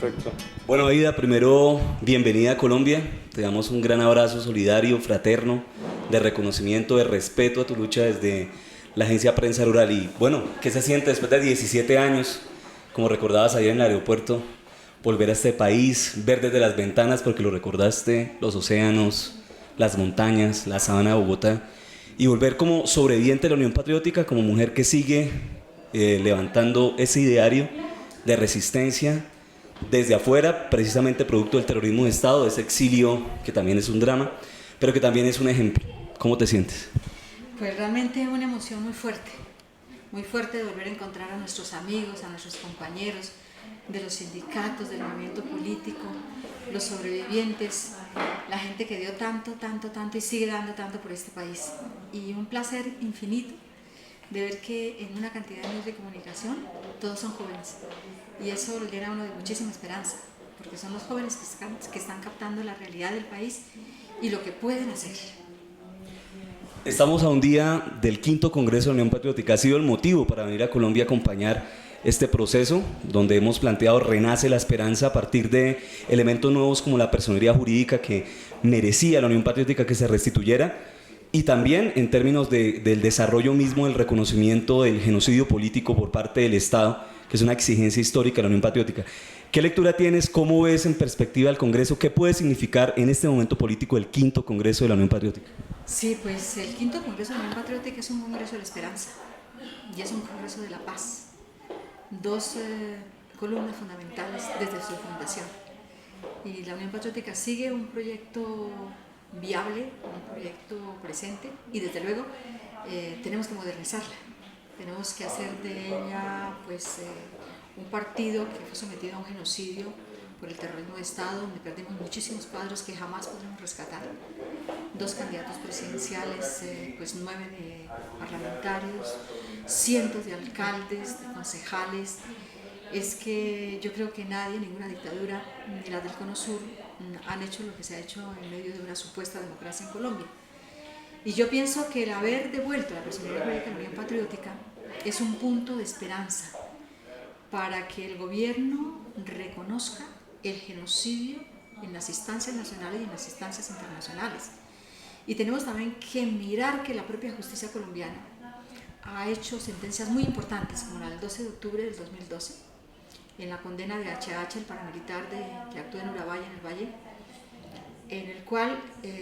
Perfecto. Bueno, Aida, primero, bienvenida a Colombia. Te damos un gran abrazo solidario, fraterno, de reconocimiento, de respeto a tu lucha desde la Agencia Prensa Rural. Y bueno, ¿qué se siente después de 17 años, como recordabas ayer en el aeropuerto, volver a este país, ver desde las ventanas, porque lo recordaste, los océanos, las montañas, la sabana de Bogotá, y volver como sobreviviente de la Unión Patriótica, como mujer que sigue levantando ese ideario de resistencia desde afuera, precisamente producto del terrorismo de Estado, de ese exilio que también es un drama, pero que también es un ejemplo? ¿Cómo te sientes? Pues realmente una emoción muy fuerte de volver a encontrar a nuestros amigos, a nuestros compañeros de los sindicatos, del movimiento político, los sobrevivientes, la gente que dio tanto y sigue dando tanto por este país. Y un placer infinito de ver que en una cantidad de medios de comunicación todos son jóvenes. Y eso lo llena a uno de muchísima esperanza, porque son los jóvenes que están captando la realidad del país y lo que pueden hacer. Estamos a un día del 5º Congreso de la Unión Patriótica. Ha sido el motivo para venir a Colombia a acompañar este proceso, donde hemos planteado renace la esperanza a partir de elementos nuevos como la personería jurídica que merecía la Unión Patriótica que se restituyera, y también en términos del desarrollo mismo del reconocimiento del genocidio político por parte del Estado, que es una exigencia histórica de la Unión Patriótica. ¿Qué lectura tienes? ¿Cómo ves en perspectiva el Congreso? ¿Qué puede significar en este momento político el 5º Congreso de la Unión Patriótica? Sí, pues el 5º Congreso de la Unión Patriótica es un congreso de la esperanza y es un congreso de la paz. Dos columnas fundamentales desde su fundación. Y la Unión Patriótica sigue un proyecto viable, un proyecto presente, y desde luego tenemos que modernizarla. Tenemos que hacer de ella un partido que fue sometido a un genocidio por el terrorismo de Estado, donde perdimos muchísimos cuadros que jamás podremos rescatar. 2 candidatos presidenciales, 9 parlamentarios, cientos de alcaldes, de concejales. Es que yo creo que nadie, ninguna dictadura, ni las del Cono Sur, han hecho lo que se ha hecho en medio de una supuesta democracia en Colombia. Y yo pienso que el haber devuelto la personalidad jurídica de la Unión Patriótica es un punto de esperanza para que el gobierno reconozca el genocidio en las instancias nacionales y en las instancias internacionales. Y tenemos también que mirar que la propia justicia colombiana ha hecho sentencias muy importantes, como la del 12 de octubre del 2012, en la condena de HH, el paramilitar que actuó en Urabaya, en el Valle, en el cual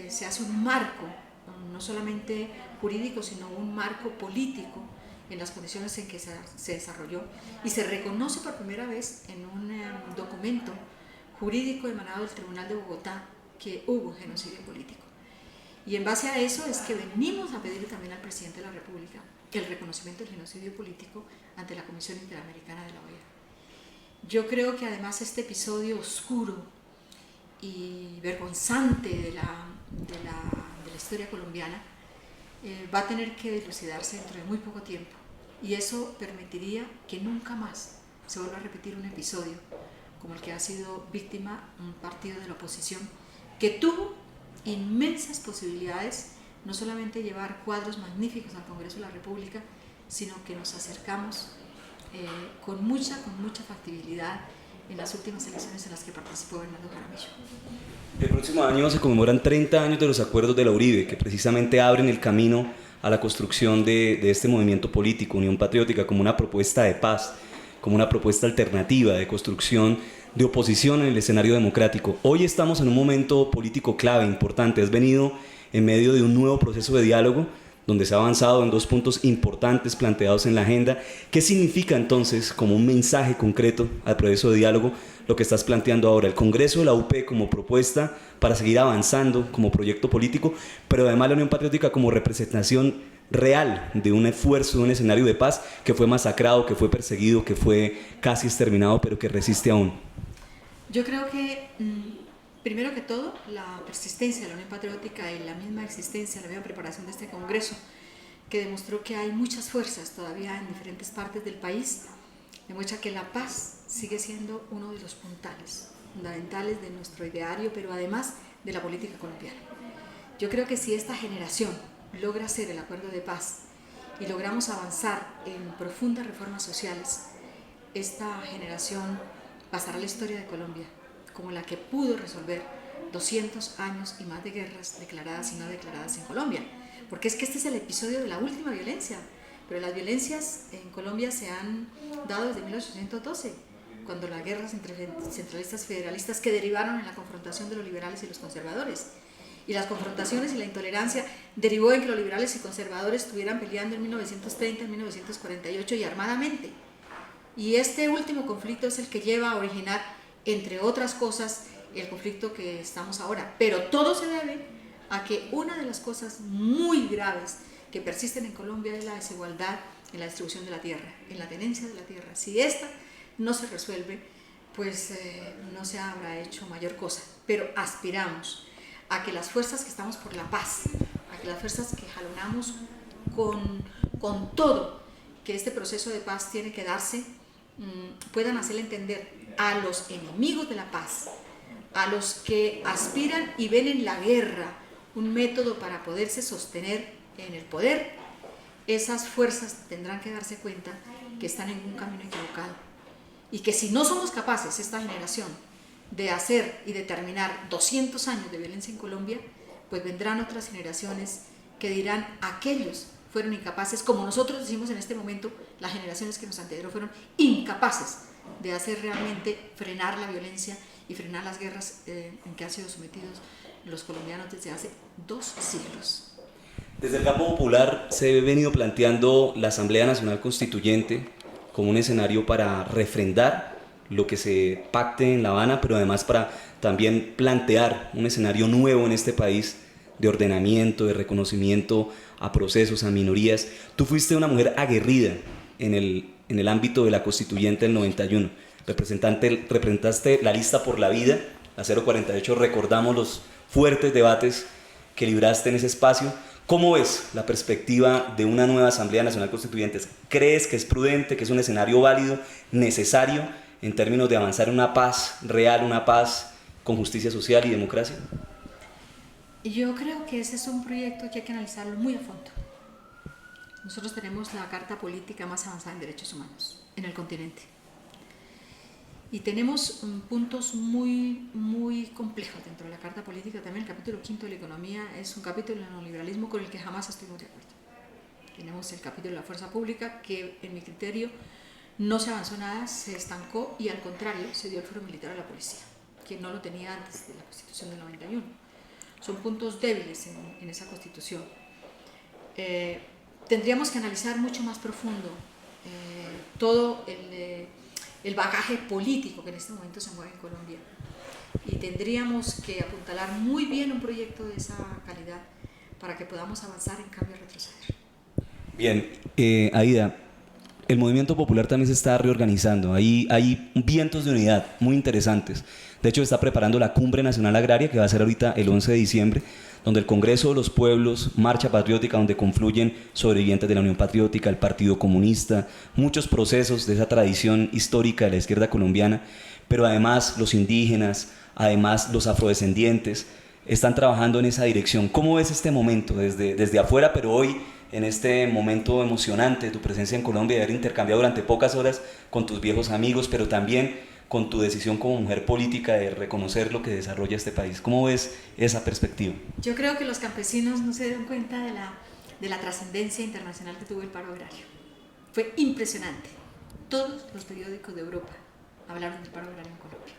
se hace un marco, no solamente jurídico, sino un marco político en las condiciones en que se desarrolló, y se reconoce por primera vez en un documento jurídico emanado del Tribunal de Bogotá que hubo genocidio político. Y en base a eso es que venimos a pedirle también al presidente de la República el reconocimiento del genocidio político ante la Comisión Interamericana de la OEA. Yo creo que además este episodio oscuro y vergonzante de la historia colombiana va a tener que dilucidarse dentro de muy poco tiempo, y eso permitiría que nunca más se vuelva a repetir un episodio como el que ha sido víctima un partido de la oposición que tuvo inmensas posibilidades, no solamente llevar cuadros magníficos al Congreso de la República, sino que nos acercamos con mucha factibilidad en las últimas elecciones en las que participó Bernardo Jaramillo. El próximo año se conmemoran 30 años de los acuerdos de la Uribe, que precisamente abren el camino a la construcción de este movimiento político, Unión Patriótica, como una propuesta de paz, como una propuesta alternativa de construcción de oposición en el escenario democrático. Hoy estamos en un momento político clave, importante. Has venido en medio de un nuevo proceso de diálogo donde se ha avanzado en 2 puntos importantes planteados en la agenda. ¿Qué significa entonces, como un mensaje concreto al proceso de diálogo, lo que estás planteando ahora? El Congreso de la UP como propuesta para seguir avanzando como proyecto político, pero además la Unión Patriótica como representación real de un esfuerzo, de un escenario de paz que fue masacrado, que fue perseguido, que fue casi exterminado, pero que resiste aún. Yo creo que primero que todo, la persistencia de la Unión Patriótica y la misma existencia, la misma preparación de este Congreso, que demostró que hay muchas fuerzas todavía en diferentes partes del país, demuestra que la paz sigue siendo uno de los puntales fundamentales de nuestro ideario, pero además de la política colombiana. Yo creo que si esta generación logra hacer el acuerdo de paz y logramos avanzar en profundas reformas sociales, esta generación pasará a la historia de Colombia como la que pudo resolver 200 años y más de guerras declaradas y no declaradas en Colombia. Porque es que este es el episodio de la última violencia, pero las violencias en Colombia se han dado desde 1812, cuando las guerras entre centralistas y federalistas que derivaron en la confrontación de los liberales y los conservadores. Y las confrontaciones y la intolerancia derivó en que los liberales y conservadores estuvieran peleando en 1930, en 1948 y armadamente. Y este último conflicto es el que lleva a originar, entre otras cosas, el conflicto que estamos ahora. Pero todo se debe a que una de las cosas muy graves que persisten en Colombia es la desigualdad en la distribución de la tierra, en la tenencia de la tierra. Si esta no se resuelve, pues no se habrá hecho mayor cosa. Pero aspiramos a que las fuerzas que estamos por la paz, a que las fuerzas que jalonamos con todo que este proceso de paz tiene que darse, puedan hacerle entender a los enemigos de la paz, a los que aspiran y ven en la guerra un método para poderse sostener en el poder. Esas fuerzas tendrán que darse cuenta que están en un camino equivocado y que si no somos capaces, esta generación, de hacer y de terminar 200 años de violencia en Colombia, pues vendrán otras generaciones que dirán: aquellos fueron incapaces, como nosotros decimos en este momento, las generaciones que nos antecedieron fueron incapaces de hacer realmente frenar la violencia y frenar las guerras en que han sido sometidos los colombianos desde hace 2 siglos. Desde el campo popular se ha venido planteando la Asamblea Nacional Constituyente como un escenario para refrendar lo que se pacte en La Habana, pero además para también plantear un escenario nuevo en este país de ordenamiento, de reconocimiento a procesos, a minorías. Tú fuiste una mujer aguerrida en el ámbito de la Constituyente del 91. Representaste la lista por la vida, la 048, recordamos los fuertes debates que libraste en ese espacio. ¿Cómo ves la perspectiva de una nueva Asamblea Nacional Constituyente? ¿Crees que es prudente, que es un escenario válido, necesario, en términos de avanzar en una paz real, una paz con justicia social y democracia? Yo creo que ese es un proyecto que hay que analizarlo muy a fondo. Nosotros tenemos la carta política más avanzada en derechos humanos en el continente. Y tenemos puntos muy, muy complejos dentro de la carta política. También el capítulo 5 de la economía es un capítulo del neoliberalismo con el que jamás estuvimos de acuerdo. Tenemos el capítulo de la fuerza pública que, en mi criterio, no se avanzó nada, se estancó y al contrario se dio el fuero militar a la policía, que no lo tenía antes de la Constitución del 91. Son puntos débiles en esa Constitución. Tendríamos que analizar mucho más profundo todo el bagaje político que en este momento se mueve en Colombia, y tendríamos que apuntalar muy bien un proyecto de esa calidad para que podamos avanzar, en cambio de retroceder. Bien, Aida, el movimiento popular también se está reorganizando. Hay vientos de unidad muy interesantes. De hecho, está preparando la Cumbre Nacional Agraria, que va a ser ahorita el 11 de diciembre, donde el Congreso de los Pueblos, Marcha Patriótica, donde confluyen sobrevivientes de la Unión Patriótica, el Partido Comunista, muchos procesos de esa tradición histórica de la izquierda colombiana, pero además los indígenas, además los afrodescendientes, están trabajando en esa dirección. ¿Cómo ves este momento desde afuera, pero hoy, en este momento emocionante de tu presencia en Colombia, de haber intercambiado durante pocas horas con tus viejos amigos, pero también con tu decisión como mujer política de reconocer lo que desarrolla este país? ¿Cómo ves esa perspectiva? Yo creo que los campesinos no se dieron cuenta de la trascendencia internacional que tuvo el paro agrario. Fue impresionante. Todos los periódicos de Europa hablaron del paro agrario en Colombia.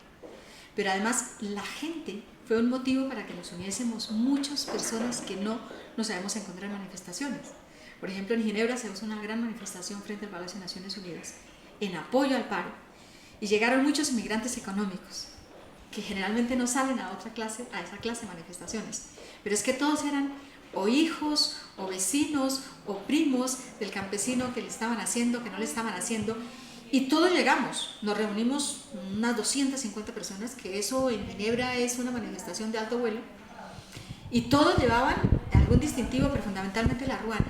Pero además la gente fue un motivo para que nos uniésemos muchas personas que no nos sabemos encontrar en manifestaciones. Por ejemplo, en Ginebra se hizo una gran manifestación frente al Palacio de Naciones Unidas en apoyo al paro, y llegaron muchos inmigrantes económicos que generalmente no salen a esa clase de manifestaciones, pero es que todos eran o hijos o vecinos o primos del campesino que le estaban haciendo, que no le estaban haciendo, y todos llegamos, nos reunimos unas 250 personas, que eso en Ginebra es una manifestación de alto vuelo, y todos llevaban algún distintivo, pero fundamentalmente la ruana.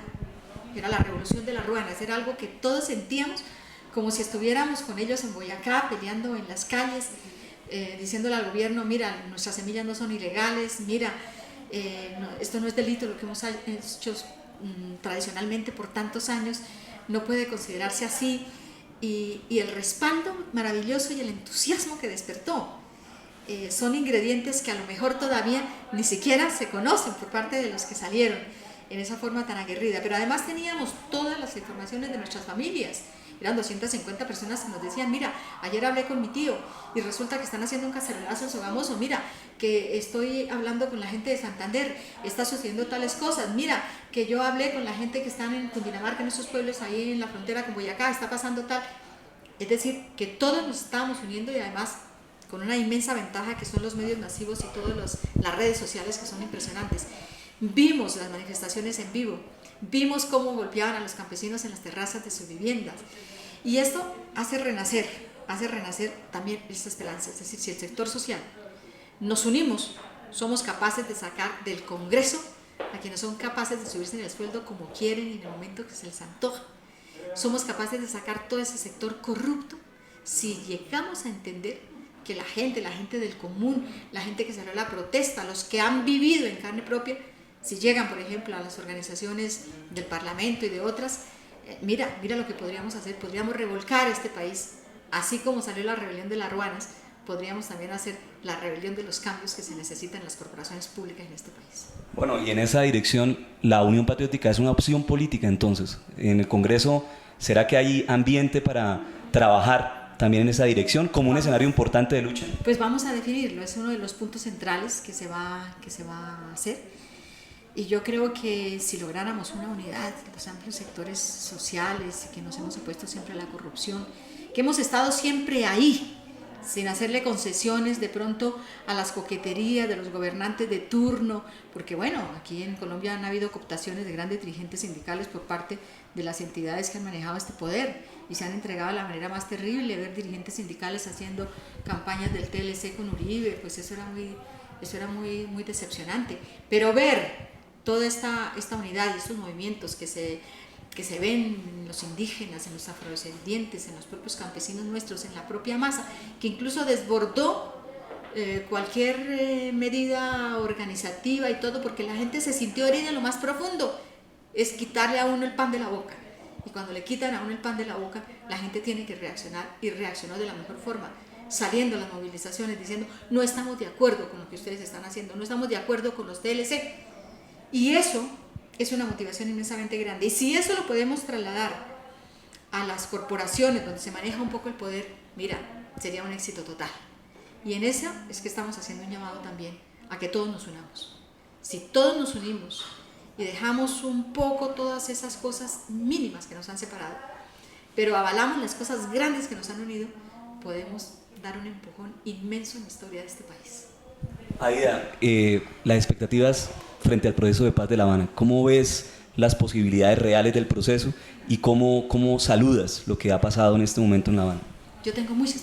Era la revolución de las ruanas, era algo que todos sentíamos como si estuviéramos con ellos en Boyacá, peleando en las calles, diciéndole al gobierno: mira, nuestras semillas no son ilegales, mira, esto no es delito, lo que hemos hecho tradicionalmente por tantos años no puede considerarse así. y el respaldo maravilloso y el entusiasmo que despertó. Son ingredientes que a lo mejor todavía ni siquiera se conocen por parte de los que salieron en esa forma tan aguerrida, pero además teníamos todas las informaciones de nuestras familias. Eran 250 personas que nos decían, mira, ayer hablé con mi tío y resulta que están haciendo un cacerolazo en Sogamoso, mira, que estoy hablando con la gente de Santander, está sucediendo tales cosas, mira, que yo hablé con la gente que están en Cundinamarca, en esos pueblos ahí en la frontera con Boyacá, está pasando tal. Es decir, que todos nos estábamos uniendo y además con una inmensa ventaja que son los medios masivos y todas las redes sociales que son impresionantes. Vimos las manifestaciones en vivo, vimos cómo golpeaban a los campesinos en las terrazas de sus viviendas y esto hace renacer también esta esperanza. Es decir, si el sector social nos unimos, somos capaces de sacar del Congreso a quienes son capaces de subirse en el sueldo como quieren y en el momento que se les antoja. Somos capaces de sacar todo ese sector corrupto si llegamos a entender que la gente del común, la gente que salió a la protesta, los que han vivido en carne propia, si llegan, por ejemplo, a las organizaciones del Parlamento y de otras, mira lo que podríamos hacer, podríamos revolcar este país, así como salió la rebelión de las Ruanas, podríamos también hacer la rebelión de los cambios que se necesitan en las corporaciones públicas en este país. Bueno, y en esa dirección, la Unión Patriótica es una opción política entonces. En el Congreso, ¿será que hay ambiente para trabajar también en esa dirección como un escenario importante de lucha? Pues vamos a definirlo, es uno de los puntos centrales que se va a hacer. Y yo creo que si lográramos una unidad, los amplios sectores sociales que nos hemos opuesto siempre a la corrupción, que hemos estado siempre ahí, sin hacerle concesiones de pronto a las coqueterías de los gobernantes de turno, porque bueno, aquí en Colombia han habido cooptaciones de grandes dirigentes sindicales por parte de las entidades que han manejado este poder y se han entregado de la manera más terrible, ver dirigentes sindicales haciendo campañas del TLC con Uribe, pues eso era muy decepcionante, pero ver toda esta unidad y estos movimientos que se ven en los indígenas, en los afrodescendientes, en los propios campesinos nuestros, en la propia masa, que incluso desbordó cualquier medida organizativa y todo, porque la gente se sintió herida en lo más profundo, es quitarle a uno el pan de la boca. Y cuando le quitan a uno el pan de la boca, la gente tiene que reaccionar y reaccionó de la mejor forma, saliendo a las movilizaciones diciendo, no estamos de acuerdo con lo que ustedes están haciendo, no estamos de acuerdo con los TLC. Y eso es una motivación inmensamente grande. Y si eso lo podemos trasladar a las corporaciones donde se maneja un poco el poder, mira, sería un éxito total. Y en eso es que estamos haciendo un llamado también a que todos nos unamos. Si todos nos unimos y dejamos un poco todas esas cosas mínimas que nos han separado, pero avalamos las cosas grandes que nos han unido, podemos dar un empujón inmenso en la historia de este país. Aida, las expectativas frente al proceso de paz de La Habana, ¿cómo ves las posibilidades reales del proceso y cómo saludas lo que ha pasado en este momento en La Habana? Yo tengo mucha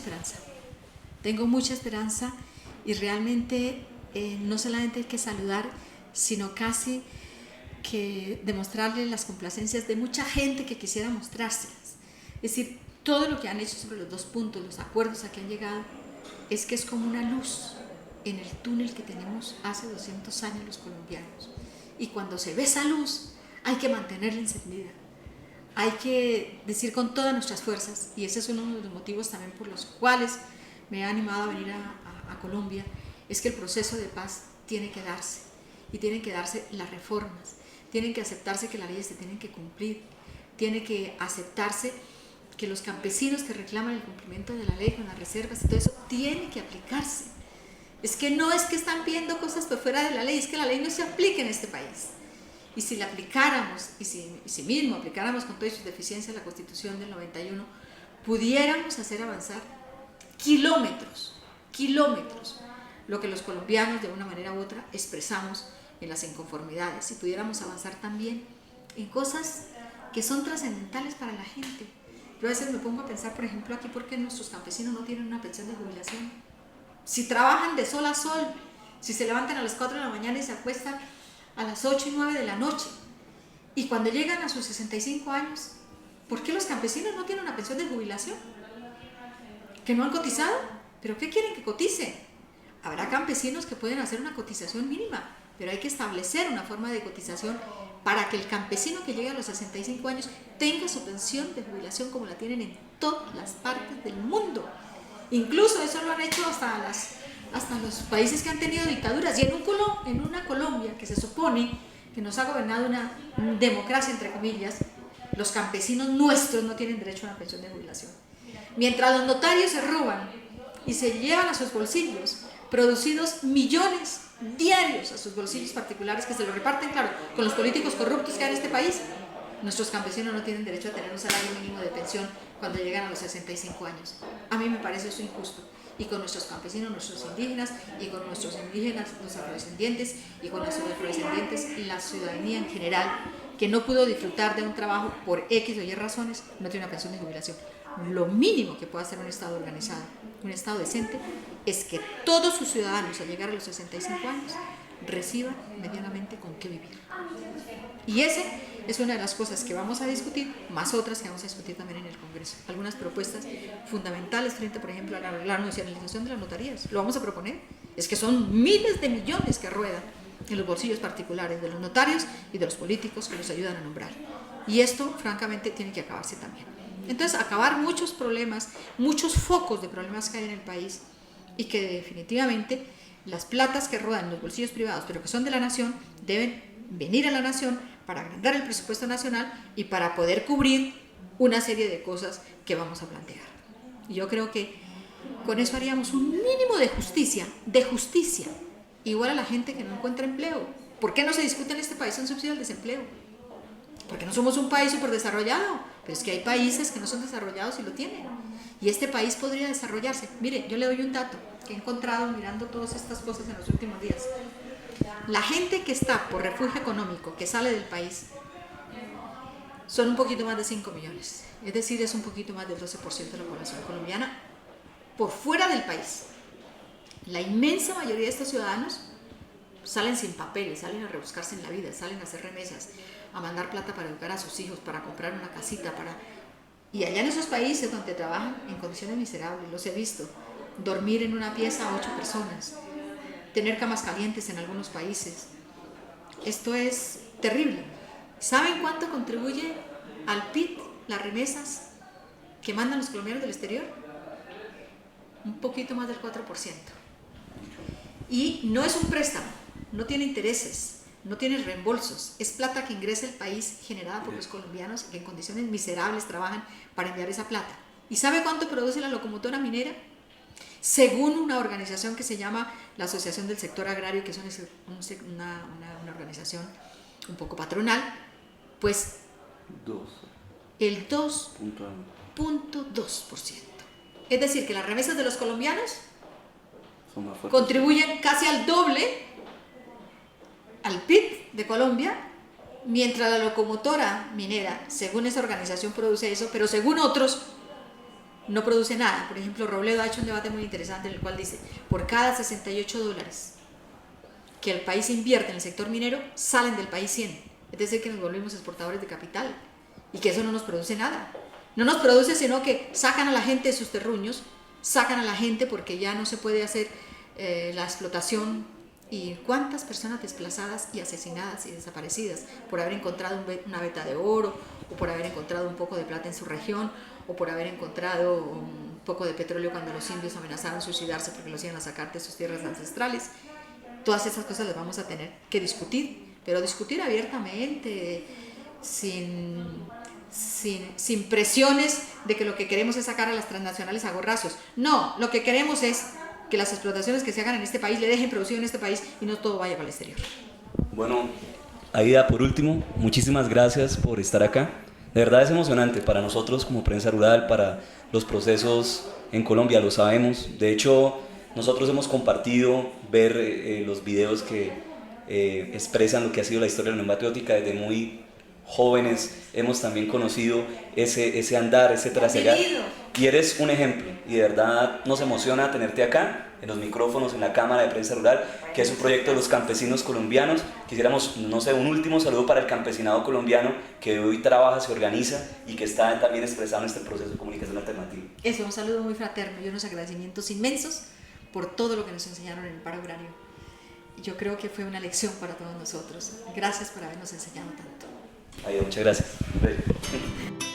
esperanza y realmente no solamente hay que saludar, sino casi que demostrarle las complacencias de mucha gente que quisiera mostrárselas. Es decir, todo lo que han hecho sobre los dos puntos, los acuerdos a que han llegado, es que es como una luz en el túnel que tenemos hace 200 años los colombianos. Y cuando se ve esa luz, hay que mantenerla encendida. Hay que decir con todas nuestras fuerzas, y ese es uno de los motivos también por los cuales me he animado a venir a Colombia, es que el proceso de paz tiene que darse, y tienen que darse las reformas, tienen que aceptarse que las leyes se tienen que cumplir, tiene que aceptarse que los campesinos que reclaman el cumplimiento de la ley con las reservas y todo eso, tiene que aplicarse. Es que no es que están pidiendo cosas por fuera de la ley, es que la ley no se aplica en este país. Y si la aplicáramos, y si mismo aplicáramos con todas sus deficiencias la Constitución del 91, pudiéramos hacer avanzar kilómetros, lo que los colombianos de una manera u otra expresamos en las inconformidades, y pudiéramos avanzar también en cosas que son trascendentales para la gente. Yo a veces me pongo a pensar, por ejemplo, aquí, ¿por qué nuestros campesinos no tienen una pensión de jubilación? Si trabajan de sol a sol, si se levantan a las 4 de la mañana y se acuestan a las 8 y 9 de la noche, y cuando llegan a sus 65 años, ¿por qué los campesinos no tienen una pensión de jubilación? ¿Que no han cotizado? ¿Pero qué quieren que cotice? Habrá campesinos que pueden hacer una cotización mínima, pero hay que establecer una forma de cotización para que el campesino que llegue a los 65 años tenga su pensión de jubilación como la tienen en todas las partes del mundo. Incluso eso lo han hecho hasta los países que han tenido dictaduras. Y en una Colombia que se supone que nos ha gobernado una democracia, entre comillas, los campesinos nuestros no tienen derecho a una pensión de jubilación. Mientras los notarios se roban y se llevan a sus bolsillos producidos millones diarios a sus bolsillos particulares que se lo reparten, claro, con los políticos corruptos que hay en este país, nuestros campesinos no tienen derecho a tener un salario mínimo de pensión cuando llegan a los 65 años. A mí me parece eso injusto. Y con nuestros campesinos, nuestros indígenas, y con nuestros indígenas, los afrodescendientes, y con los afrodescendientes, la ciudadanía en general, que no pudo disfrutar de un trabajo por X o Y razones, no tiene una pensión de jubilación. Lo mínimo que puede hacer un Estado organizado, un Estado decente, es que todos sus ciudadanos al llegar a los 65 años reciban medianamente con qué vivir. Y ese es una de las cosas que vamos a discutir, más otras que vamos a discutir también en el Congreso. Algunas propuestas fundamentales frente, por ejemplo, a la nacionalización de las notarías. Lo vamos a proponer. Es que son miles de millones que ruedan en los bolsillos particulares de los notarios y de los políticos que los ayudan a nombrar. Y esto, francamente, tiene que acabarse también. Entonces, acabar muchos problemas, muchos focos de problemas que hay en el país y que definitivamente las platas que rodan en los bolsillos privados, pero que son de la nación, deben venir a la nación para agrandar el presupuesto nacional y para poder cubrir una serie de cosas que vamos a plantear. Y yo creo que con eso haríamos un mínimo de justicia, igual a la gente que no encuentra empleo. ¿Por qué no se discute en este país un subsidio al desempleo? Porque no somos un país súper desarrollado, pero es que hay países que no son desarrollados y lo tienen. Y este país podría desarrollarse. Mire, yo le doy un dato que he encontrado mirando todas estas cosas en los últimos días. La gente que está por refugio económico, que sale del país, son un poquito más de 5 millones. Es decir, es un poquito más del 12% de la población colombiana por fuera del país. La inmensa mayoría de estos ciudadanos salen sin papeles, salen a rebuscarse en la vida, salen a hacer remesas, a mandar plata para educar a sus hijos, para comprar una casita, y allá en esos países donde trabajan en condiciones miserables, los he visto, dormir en una pieza a 8 personas, tener camas calientes en algunos países. Esto es terrible. ¿Saben cuánto contribuye al PIB las remesas que mandan los colombianos del exterior? Un poquito más del 4%. Y no es un préstamo, no tiene intereses, no tiene reembolsos, es plata que ingresa al país generada por los colombianos que en condiciones miserables trabajan para enviar esa plata. ¿Y sabe cuánto produce la locomotora minera? Según una organización que se llama la Asociación del Sector Agrario, que es una organización un poco patronal, pues el 2.2%. Es decir, que las remesas de los colombianos contribuyen casi al doble al PIB de Colombia, mientras la locomotora minera, según esa organización, produce eso, pero según otros no produce nada. Por ejemplo, Robledo ha hecho un debate muy interesante en el cual dice, por cada $68 que el país invierte en el sector minero, salen del país 100. Es decir, que nos volvimos exportadores de capital y que eso no nos produce nada. No nos produce, sino que sacan a la gente de sus terruños, sacan a la gente porque ya no se puede hacer la explotación. ¿Y cuántas personas desplazadas y asesinadas y desaparecidas por haber encontrado una veta de oro, o por haber encontrado un poco de plata en su región, o por haber encontrado un poco de petróleo cuando los indios amenazaron suicidarse porque los iban a sacar de sus tierras ancestrales? Todas esas cosas las vamos a tener que discutir, pero discutir abiertamente, sin presiones de que lo que queremos es sacar a las transnacionales a gorrazos. No, lo que queremos es que las explotaciones que se hagan en este país le dejen producir en este país y no todo vaya para el exterior. Bueno, Aida, por último, muchísimas gracias por estar acá. De verdad es emocionante para nosotros como prensa rural, para los procesos en Colombia, lo sabemos. De hecho, nosotros hemos compartido ver los videos que expresan lo que ha sido la historia de la Unión Patriótica desde muy jóvenes. Hemos también conocido ese andar, ese trasegar. Y eres un ejemplo, y de verdad nos emociona tenerte acá, en los micrófonos, en la Cámara de Prensa Rural, que es un proyecto de los campesinos colombianos. Quisiéramos, no sé, un último saludo para el campesinado colombiano que hoy trabaja, se organiza y que está también expresado en este proceso de comunicación alternativa. Eso, un saludo muy fraterno y unos agradecimientos inmensos por todo lo que nos enseñaron en el paro agrario. yo creo que fue una lección para todos nosotros. Gracias por habernos enseñado tanto. Aida, muchas gracias.